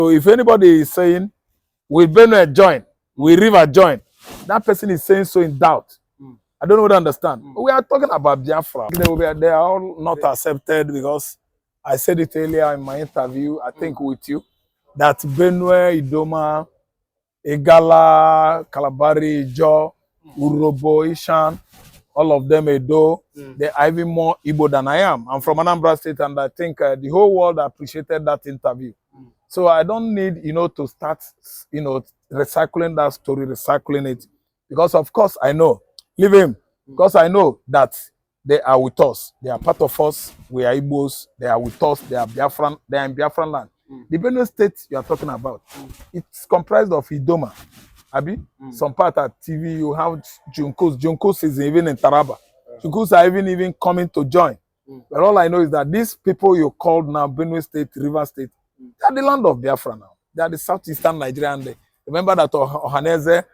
So if anybody is saying, will Benue join, will River join, that person is saying so in doubt. I don't know what to understand. We are talking about Biafra. They are all not accepted because I said it earlier in my interview, I think with you, that Benue, Idoma, Igala, Kalabari, Ijo, Urobo, Ishan, all of them Edo, they are even more Igbo than I am. I'm from Anambra State, and I think the whole world appreciated that interview. So I don't need, to start, recycling that story, recycling it. Because of course I know, leave him, because I know that they are with us. They are part of us. We are Igbos. They are with us. They are Biafran. They are in Biafran land. The Benue state you are talking about, it's comprised of Idoma. Abi, some part at TV you have Junkos. Junkos is even in Taraba. Junkos are even coming to join. But all I know is that these people you called now Benue State, River State, they are the land of Biafra now. They are the southeastern Nigerian. Remember that Ohanese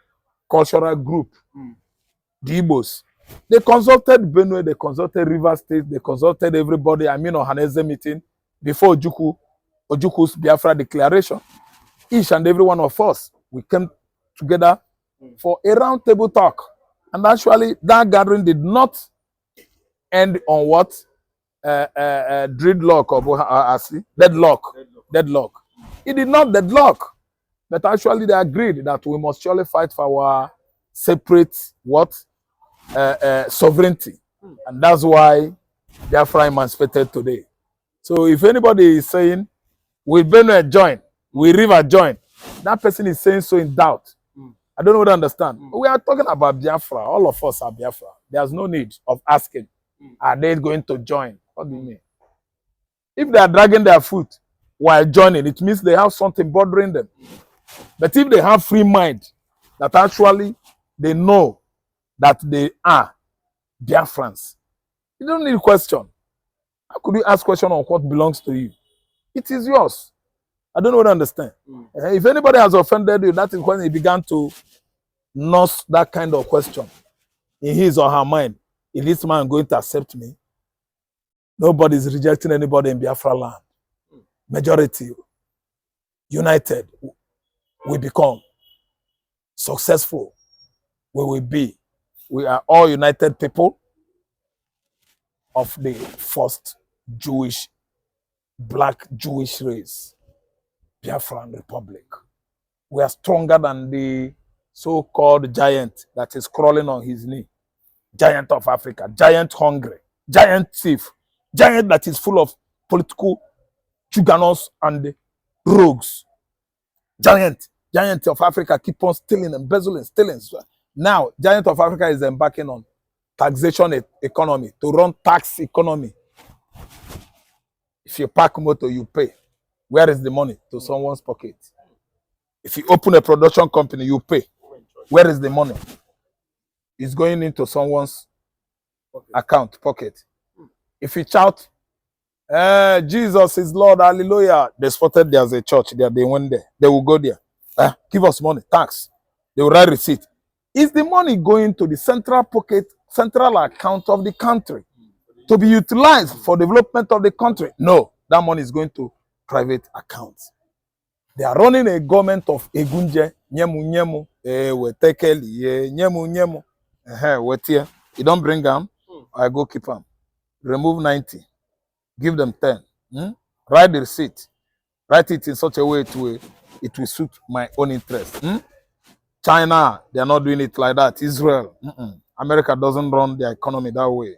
cultural group, the Igbos. They consulted Benue, they consulted River State, they consulted everybody. I mean Ohanese meeting before Ojuku's Biafra declaration. Each and every one of us, we came together for a round table talk. And actually, that gathering did not end on what? Deadlock or deadlock. It did not deadlock. But actually, they agreed that we must surely fight for our separate sovereignty. And that's why Biafra emancipated today. So if anybody is saying, will Benue join, will River join, that person is saying so in doubt. I don't know what to understand. We are talking about Biafra. All of us are Biafra. There's no need of asking, are they going to join? What do you mean? If they are dragging their foot while joining, it means they have something bothering them. But if they have free mind, that actually they know that they are Biafrans, you don't need a question. How could you ask question on what belongs to you? It is yours. I don't know what to understand. If anybody has offended you, that is when he began to nurse that kind of question in his or her mind. Is this man going to accept me? Nobody is rejecting anybody in Biafra land. Majority, united, we become successful. We will be. We are all united people of the first black Jewish race, Biafran Republic. We are stronger than the so-called giant that is crawling on his knee. Giant of Africa, giant hungry, giant thief, giant that is full of political chuganos and rogues. Giant of Africa keep on stealing, embezzling, stealing. Now, giant of Africa is embarking on taxation economy, to run tax economy. If you park motor, you pay. Where is the money? To someone's pocket. If you open a production company, you pay. Where is the money? It's going into someone's pocket. If you shout, Jesus is Lord, hallelujah, they spotted there's a church there, they went there. They will go there. Give us money, tax. They will write receipt. Is the money going to the central account of the country to be utilized for development of the country? No, that money is going to private accounts. They are running a government of Egunje, nyemu, wetekeli, nyemu. Wait here. You don't bring them, I go keep them. Remove 90. Give them 10. Write the receipt. Write it in such a way it will suit my own interest. China, they are not doing it like that. Israel, America doesn't run their economy that way.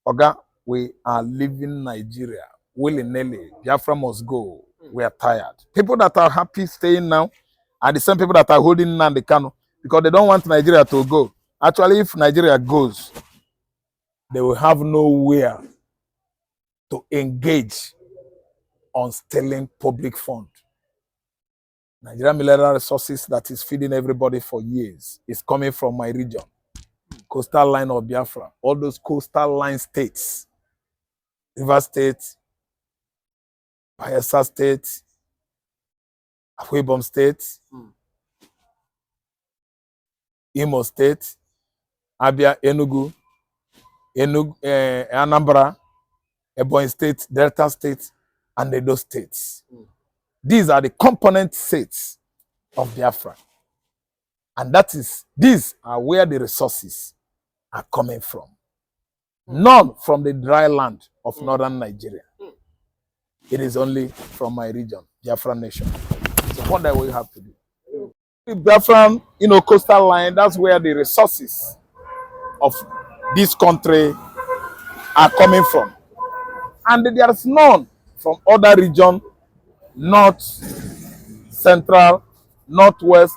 Oga, we are leaving Nigeria willy-nilly. Biafra must go. We are tired. People that are happy staying now are the same people that are holding Nnamdi Kanu because they don't want Nigeria to go. Actually, if Nigeria goes, they will have nowhere to engage on stealing public funds. Nigerian mineral resources that is feeding everybody for years is coming from my region. Coastal line of Biafra. All those coastal line states. River State, Bayelsa State, Ipob State, Imo State, Abia, Enugu, Anambra, Ebonyi State, Delta State, and Edo States. These are the component states of Biafra. And these are where the resources are coming from. None from the dry land of northern Nigeria. It is only from my region, Biafran nation. So what do we have to do? The Biafran, coastal line, that's where the resources of this country are coming from. And there is none from other region, north, central, northwest,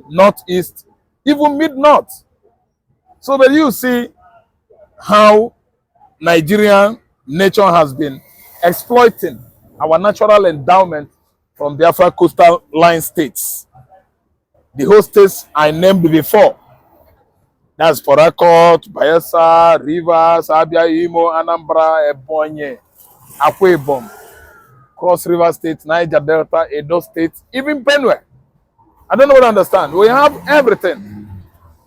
northeast, even mid-north. So that you see how Nigerian nation has been exploiting our natural endowment from Biafra coastal line states. The whole states I named before. That's Port Harcourt, Bayelsa, Rivers, Abia, Imo, Anambra, Ebonyi, Akwa Ibom, Cross River State, Niger Delta, Edo State, even Benue. I don't know what I understand. We have everything.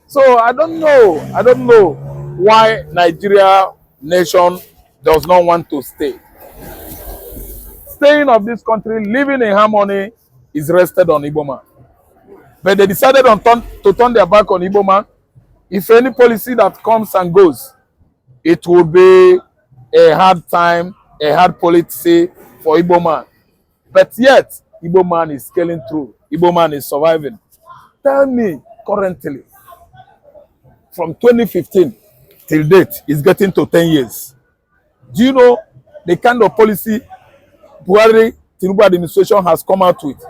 So I don't know why Nigeria nation does not want to stay. Staying of this country, living in harmony, is rested on Igbo man. But they decided to turn their back on Igbo man. If any policy that comes and goes, it will be a hard time, a hard policy for Igbo man. But yet, Igbo man is scaling through. Igbo man is surviving. Tell me, currently, from 2015 till date, it's getting to 10 years. Do you know the kind of policy Buhari Tinubu administration has come out with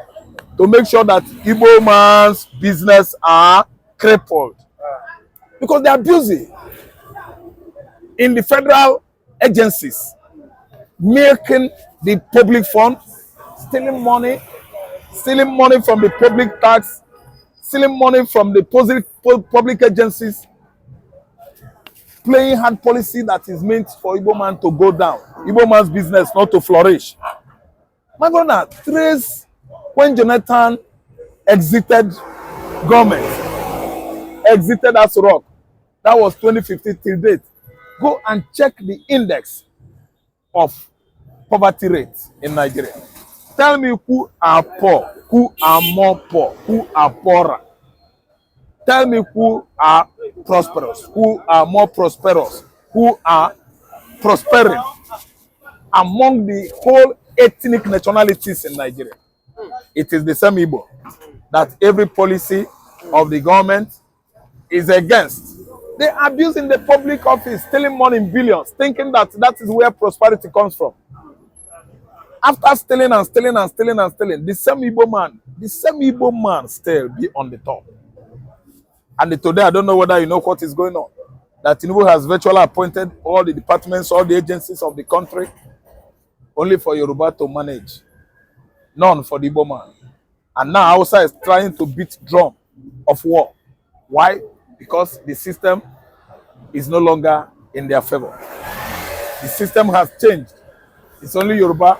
to make sure that Igbo man's business are crippled? Because they are busy in the federal agencies, making the public fund, stealing money from the public tax, stealing money from the public agencies, playing hard policy that is meant for Igbo man to go down, Igbo man's business not to flourish. My brother, trace when Jonathan exited government, exited as rock. That was 2015 till date. Go and check the index of poverty rate in Nigeria. Tell me who are poor, who are more poor, who are poorer. Tell me who are prosperous, who are more prosperous, who are prospering among the whole ethnic nationalities in Nigeria. It is the same Igbo that every policy of the government is against. They are abusing the public office, stealing money in billions, thinking that is where prosperity comes from. After stealing and stealing and stealing and stealing, the same Igbo man still be on the top. And today, I don't know whether you know what is going on. That Tinubu has virtually appointed all the departments, all the agencies of the country, only for Yoruba to manage. None for the Igbo man. And now Hausa is trying to beat drum of war. Why? Because the system is no longer in their favor. The system has changed. It's only Yoruba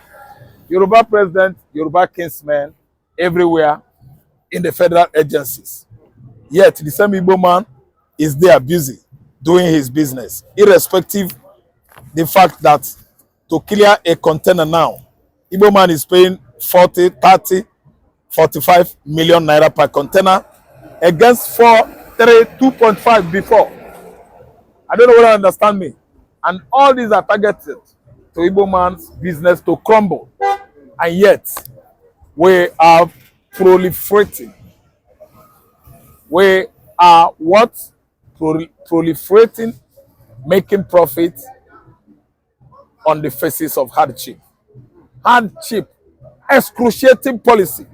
president, Yoruba kingsmen everywhere in the federal agencies. Yet the same Igbo man is there busy doing his business, irrespective the fact that to clear a container now, Igbo man is paying 40, 30, 45 million naira per container against 2.5 before. I don't know whether you understand me. And all these are targeted to Igbo man's business to crumble. And yet, we are proliferating. We are what? Proliferating, making profit on the faces of hardship. Hardship, excruciating policy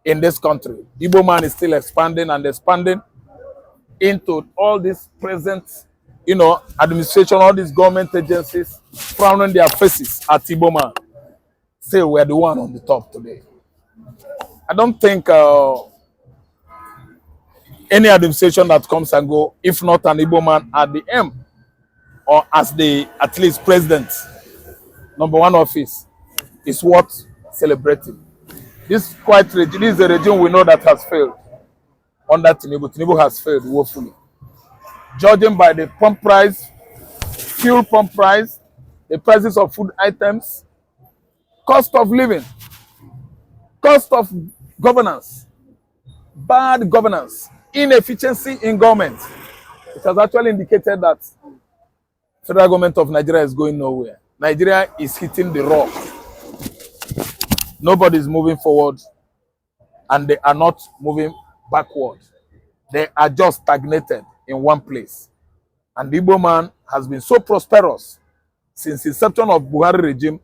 in this country. Igbo man is still expanding and expanding into all these present, administration, all these government agencies, frowning their faces at Igbo man. Still, we're the one on the top today. I don't think any administration that comes and go, if not an Igbo man at the end, or as the at least president, #1 office, is worth celebrating. This is a regime we know that has failed under Tinubu. Tinubu has failed woefully. Judging by the pump price, fuel pump price, the prices of food items, cost of living, cost of governance, bad governance, inefficiency in government. It has actually indicated that federal government of Nigeria is going nowhere. Nigeria is hitting the rock. Nobody is moving forward, and they are not moving backward. They are just stagnated in one place. And the Igbo man has been so prosperous since the inception of Buhari regime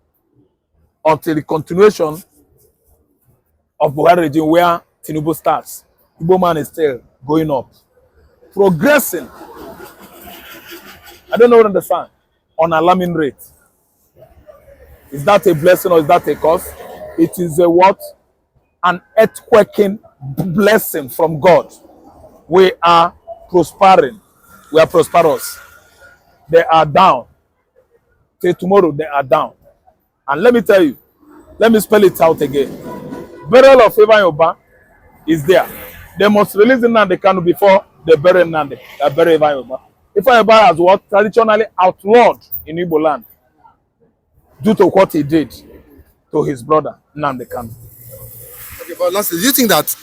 until the continuation of Buhari regime where Tinubu starts. Igbo man is still going up, progressing. I don't know what to understand. On alarming rate. Is that a blessing or is that a curse? It is a what? An earthquaking blessing from God. We are prospering. We are prosperous. They are down. Till tomorrow, they are down. And let me tell you, let me spell it out again. Burial of Ifeanyi Ubah is there. They must release Nnamdikanu before they bury Nnamdi. They bury Ifeanyi Ubah. Ifeanyi Ubah has what? Traditionally outlawed in Igbo land due to what he did to his brother Nnamdikanu. Okay, but lastly, do you think that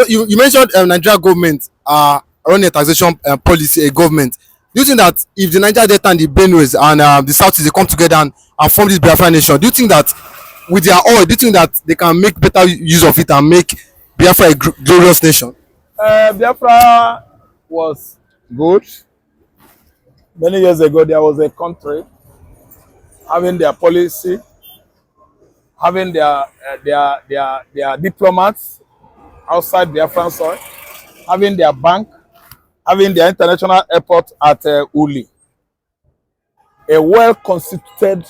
you mentioned Nigeria government running a taxation policy, a government. Do you think that if the Niger Delta and the Benue and the South, they come together and form this Biafra nation, do you think that with their oil, do you think that they can make better use of it and make Biafra a glorious nation? Biafra was good. Many years ago, there was a country having their policy, having their diplomats outside Biafran soil, having their bank, having their international airport at Uli. A well-constituted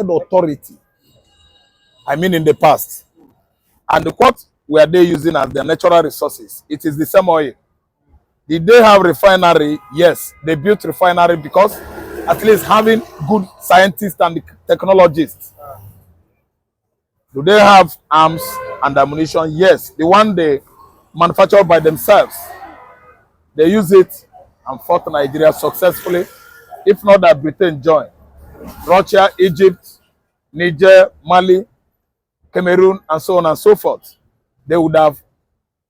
authority. I mean in the past. And what were they using as their natural resources? It is the same oil. Did they have refinery? Yes, they built refinery because at least having good scientists and technologists. Do they have arms and ammunition? Yes, the one they manufacture by themselves. They use it and fought Nigeria successfully. If not that Britain joined. Russia, Egypt, Niger, Mali, Cameroon, and so on and so forth. They would have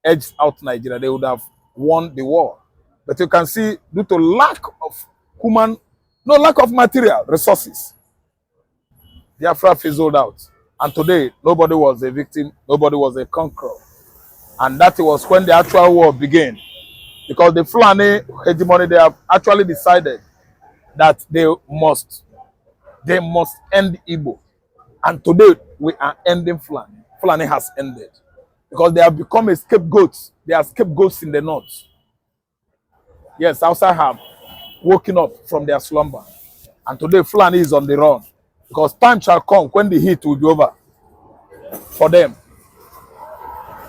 edged out Nigeria. They would have won the war. But you can see, due to lack of lack of material resources, Biafra fizzled out. And today, nobody was a victim, nobody was a conqueror. And that was when the actual war began. Because the Fulani hegemony, they have actually decided that they must end Igbo. And today, we are ending Fulani. Fulani has ended. Because they have become a scapegoat. They are scapegoats in the north. Yes, Hausa have woken up from their slumber. And today, Fulani is on the run. Because time shall come when the heat will be over for them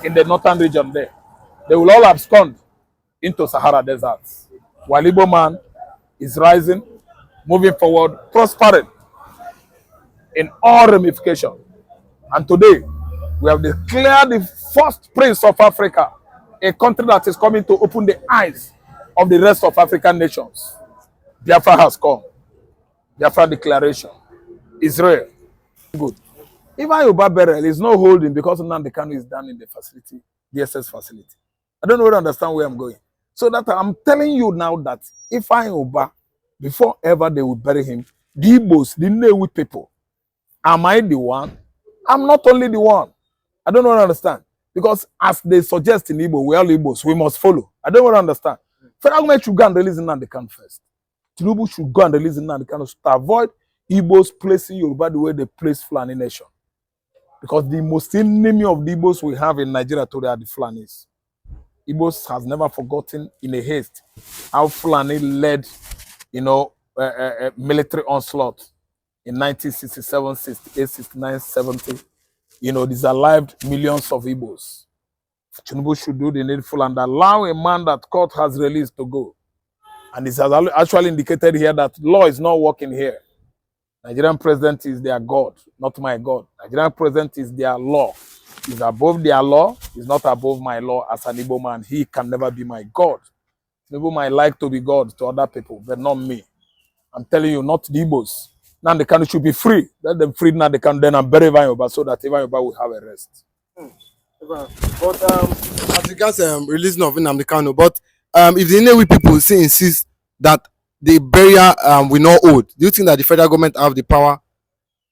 in the northern region there. They will all abscond into Sahara deserts. While Igbo man is rising, moving forward, prospering in all ramifications. And today, we have declared the first prince of Africa, a country that is coming to open the eyes of the rest of African nations. Biafra has come. Biafra declaration. Israel. Good. Ifeanyi Ubah burial is not holding because Nnamdikanu is down in the facility, the SS facility. I don't know whether you understand where I'm going. So that I'm telling you now that Ifeanyi Ubah, before ever they would bury him, the Igbos, the Nnewi people, am I the one? I'm not only the one. I don't want to understand. Because as they suggest in Igbo, we are all Igbos, we must follow. I don't want to understand. Federal government should go and release Nnamdikanu first. Tinubu should go and release Nnamdikanu to avoid Igbos placing Yoruba the way they place Fulani nation. Because the most enemy of the Igbos we have in Nigeria today are the Fulanis. Igbos has never forgotten in a haste how Fulani led, military onslaught in 1967, 68, 69, 70. Disallowed millions of Igbos. Tinubu should do the needful and allow a man that court has released to go. And it has actually indicated here that law is not working here. Nigerian president is their God, not my God. Nigerian president is their law. He's above their law. He's not above my law as an Igbo man. He can never be my God. Tinubu might like to be God to other people, but not me. I'm telling you, not the Igbos. Nnamdi Kanu should be free. Let them free Nnamdi Kanu, then and bury Ifeanyi Ubah so that Ifeanyi Ubah will have a rest. But as regards releasing of Nnamdi Kanu, but if the Inewi people say insist that the burial will not hold, do you think that the federal government have the power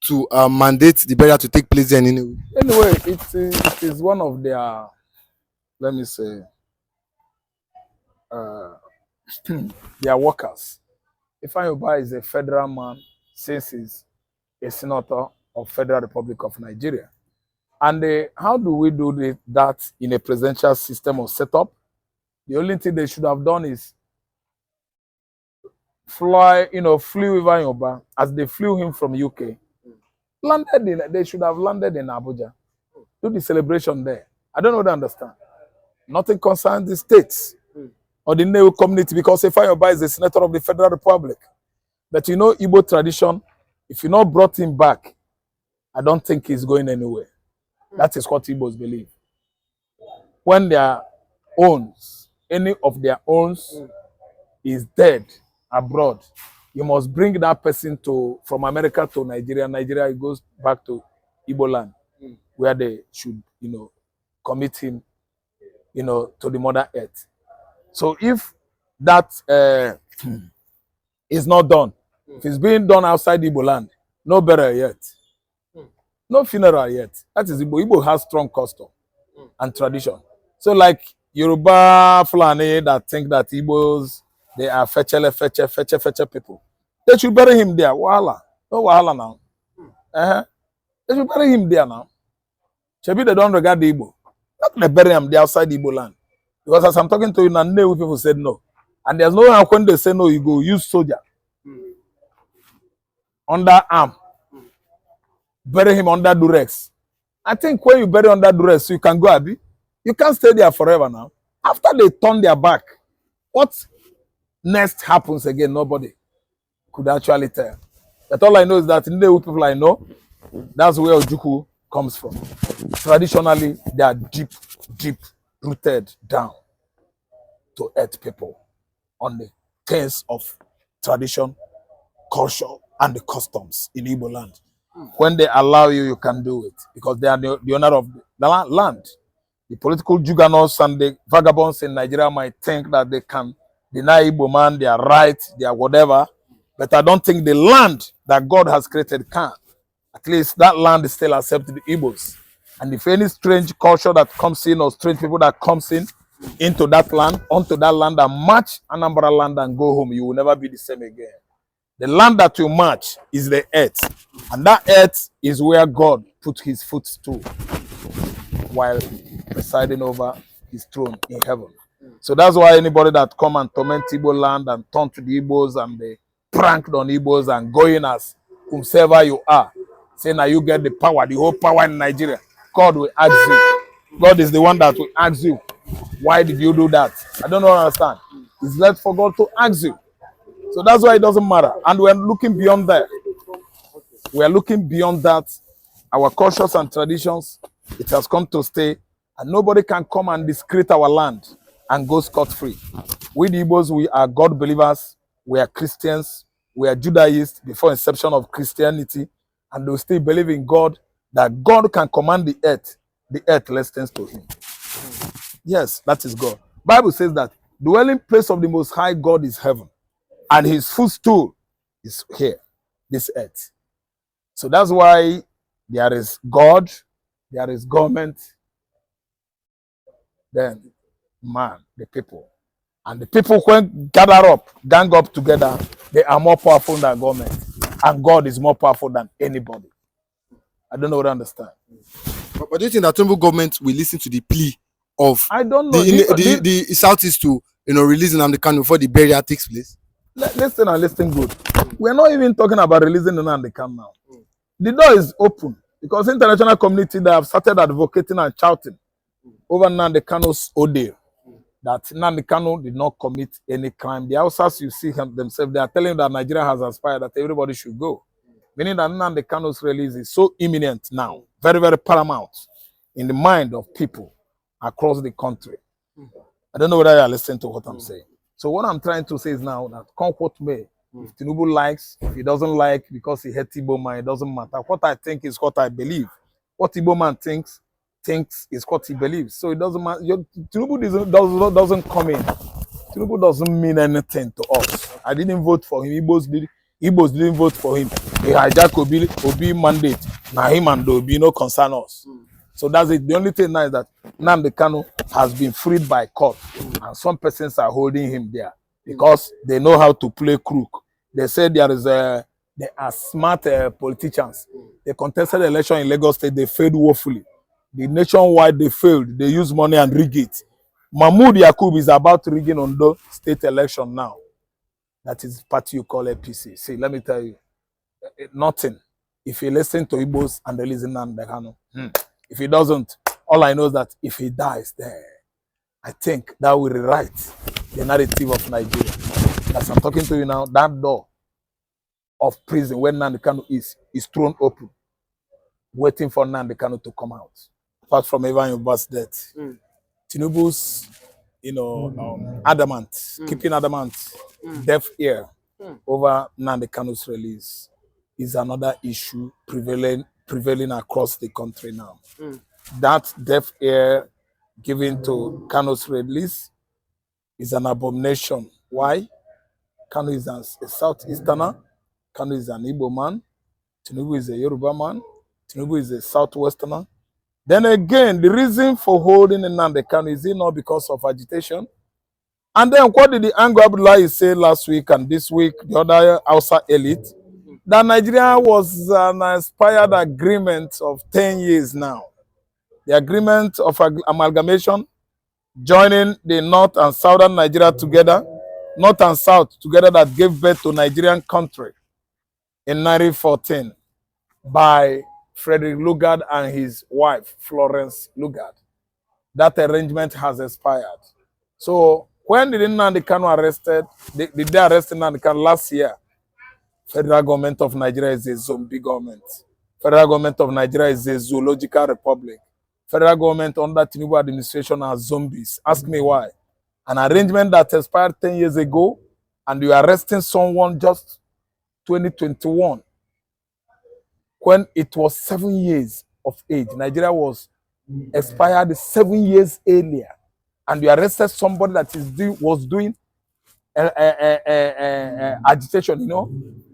to mandate the burial to take place there in Inewi? Anyway, it is one of their, let me say, their workers. Ifeanyi Ubah is a federal man since he's a senator of Federal Republic of Nigeria. And how do we do that in a presidential system or setup? The only thing they should have done is flew Ifeanyi Ubah as they flew him from UK. They should have landed in Abuja. Do the celebration there. I don't know what I understand. Nothing concerns the states or the Inewi community because Ifeanyi Ubah is a senator of the Federal Republic. But you know, Igbo tradition, if you not brought him back, I don't think he's going anywhere. That is what Igbos believe. When their owns, any of their owns is dead abroad, you must bring that person from America to Nigeria. Nigeria goes back to Igbo land, where they should, commit him, to the Mother Earth. So if that is not done, if it's being done outside Igbo land, no burial yet. No funeral yet. That is Igbo. Igbo has strong custom and tradition. So like Yoruba Fulani that think that Igbos, they are feche people. They should bury him there. Wahala. No wahala now. They should bury him there now. Maybe they don't regard the Igbo. Not they bury him there outside Igbo land. Because as I'm talking to you now, people said no. And there's no how when they say no, you go use soldier. Under arm. Bury him under Durex. I think when you bury under Durex, you can go, Abi. You can't stay there forever now. After they turn their back, what next happens again? Nobody could actually tell. But all I know is that in the people I know, that's where Ojukwu comes from. Traditionally, they are deep rooted down to earth people on the things of tradition, culture, and the customs in Igbo land. When they allow you, you can do it because they are the owner of the land. The political juggernauts and the vagabonds in Nigeria might think that they can deny Igbo man their right, their whatever, but I don't think the land that God has created can. At least that land is still accepted the Igbos. And if any strange culture that comes in or strange people that comes in into that land, onto that land and match Anambra land and go home, you will never be the same again. The land that you match is the earth. And that earth is where God put his footstool while presiding over his throne in heaven. So that's why anybody that come and torment Igbo land and turn to the Igbos and they pranked on Igbos and going as whomsoever you are, saying that you get the power, the whole power in Nigeria, God will ask you. God is the one that will ask you, why did you do that? I don't understand. It's left for God to ask you. So that's why it doesn't matter. And we're looking beyond that. We're looking beyond that. Our cultures and traditions, it has come to stay. And nobody can come and discredit our land and go scot-free. We the Igbos, we are God believers. We are Christians. We are Judaists before inception of Christianity. And we still believe in God, that God can command the earth listens to him. Yes, that is God. Bible says that the dwelling place of the Most High God is heaven. And his footstool is here, this earth. So that's why there is God, there is government, then man, the people. And the people, when gang up together, they are more powerful than government. And God is more powerful than anybody. I don't know what I understand. But do you think that Tinubu government will listen to the plea of I don't know. the Southeast to releasing Nnamdi Kanu before the burial takes place? Listen good. We're not even talking about releasing Nnamdi Kanu now. The door is open because international community, they have started advocating and shouting over Nnamdi Kanu's ordeal that Nnamdi Kanu did not commit any crime. The Hausas, you see themselves, they are telling that Nigeria has aspired that everybody should go. Meaning that Nnamdi Kanu's release is so imminent now, very, very paramount in the mind of people across the country. I don't know whether you are listening to what I'm saying. So what I'm trying to say is now that come what may, If Tinubu likes, if he doesn't like, because he hates Igbo man, it doesn't matter. What I think is what I believe. What Igbo man thinks is what he believes. So it doesn't matter. Tinubu doesn't come in. Tinubu doesn't mean anything to us. I didn't vote for him. Igbos didn't vote for him. He hijacked Obi mandate. Now him and the Obi no concern us. So that's it. The only thing now is that Nnamdikanu has been freed by court, and some persons are holding him there because they know how to play crook. They say they are smart politicians. They contested the election in Lagos State. They failed woefully. The nationwide they failed. They use money and rig it. Mahmoud Yakub is about rigging on the state election now. That is party you call APC. See, let me tell you, nothing. If you listen to Igbos and release Nnamdikanu, if he doesn't, all I know is that if he dies there, I think that will rewrite the narrative of Nigeria. As I'm talking to you now, that door of prison where Nnamdikanu is thrown open, waiting for Nnamdikanu to come out. Apart from Ifeanyi Ubah's death, Tinubu's, adamant, keeping adamant, deaf ear over Nnamdikanu's release is another issue prevailing across the country now. That deaf ear given to Kanu's release is an abomination. Why? Kanu is a Southeasterner. Kanu is an Igbo man. Tinubu is a Yoruba man. Tinubu is a Southwesterner. Then again, the reason for holding Nnamdi Kanu is it not because of agitation? And then what did the Anglo Abdullahi say last week and this week, the other Hausa elite? That Nigeria was an expired agreement of 10 years now. The agreement of amalgamation, joining the North and Southern Nigeria together, North and South together, that gave birth to Nigerian country in 1914 by Frederick Lugard and his wife, Florence Lugard. That arrangement has expired. So when did Nnamdi Kanu arrested? Did they arrest Nnamdi Kanu last year? Federal government of Nigeria is a zombie government. Federal government of Nigeria is a zoological republic. Federal government under Tinubu administration are zombies. Ask me why. An arrangement that expired 10 years ago, and you are arresting someone just 2021, when it was 7 years of age. Nigeria was expired 7 years earlier, and you arrested somebody that was doing agitation,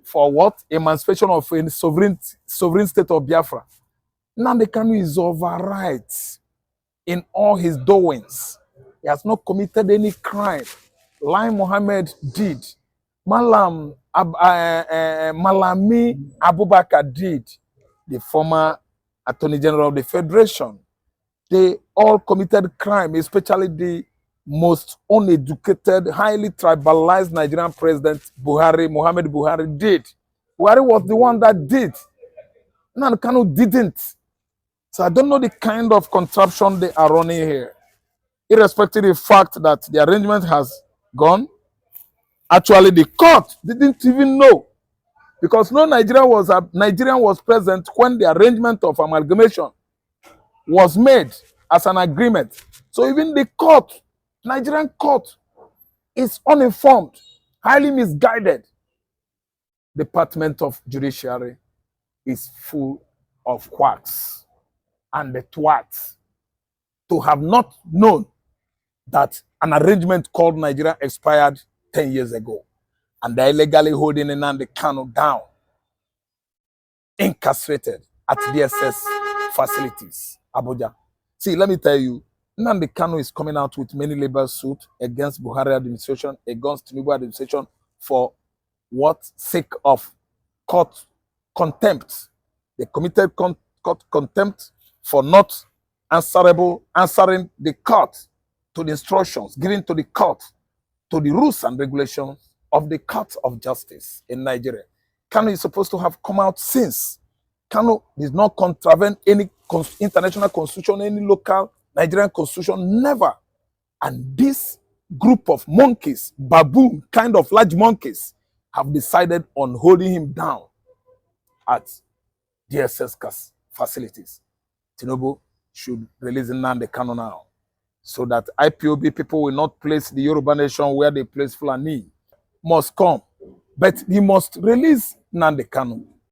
for what? Emancipation of a sovereign state of Biafra. Nnamdi Kanu is overright in all his doings. He has not committed any crime. Lai Mohammed did. Malami Abubakar did. The former Attorney General of the Federation. They all committed crime, especially the most uneducated, highly tribalized Nigerian president, Muhammad Buhari did. Buhari was the one that did. Nnamdi Kanu didn't. So I don't know the kind of contraption they are running here. Irrespective of the fact that the arrangement has gone, actually the court didn't even know. Because no Nigerian was present when the arrangement of amalgamation was made as an agreement. So even the court, Nigerian court, is uninformed, highly misguided. Department of Judiciary is full of quacks and the twats to have not known that an arrangement called Nigeria expired 10 years ago. And they're illegally holding Nnamdi Kanu down, incarcerated at DSS facilities, Abuja. See, let me tell you, Nnamdi Kanu is coming out with many labor suits against Buhari administration, against Tinubu administration, for what? Sake of court contempt. They committed court contempt for not answering the court to the instructions given to the court, to the rules and regulations of the court of justice in Nigeria. Kanu is supposed to have come out since. Kanu did not contravene any international constitution, any local Nigerian constitution, never. And this group of monkeys, baboon, kind of large monkeys, have decided on holding him down at DSS facilities. Tinubu should release Nnamdi Kanu now, so that IPOB people will not place the Yoruba nation where they place Fulani. Must come. But he must release Nnamdi Kanu.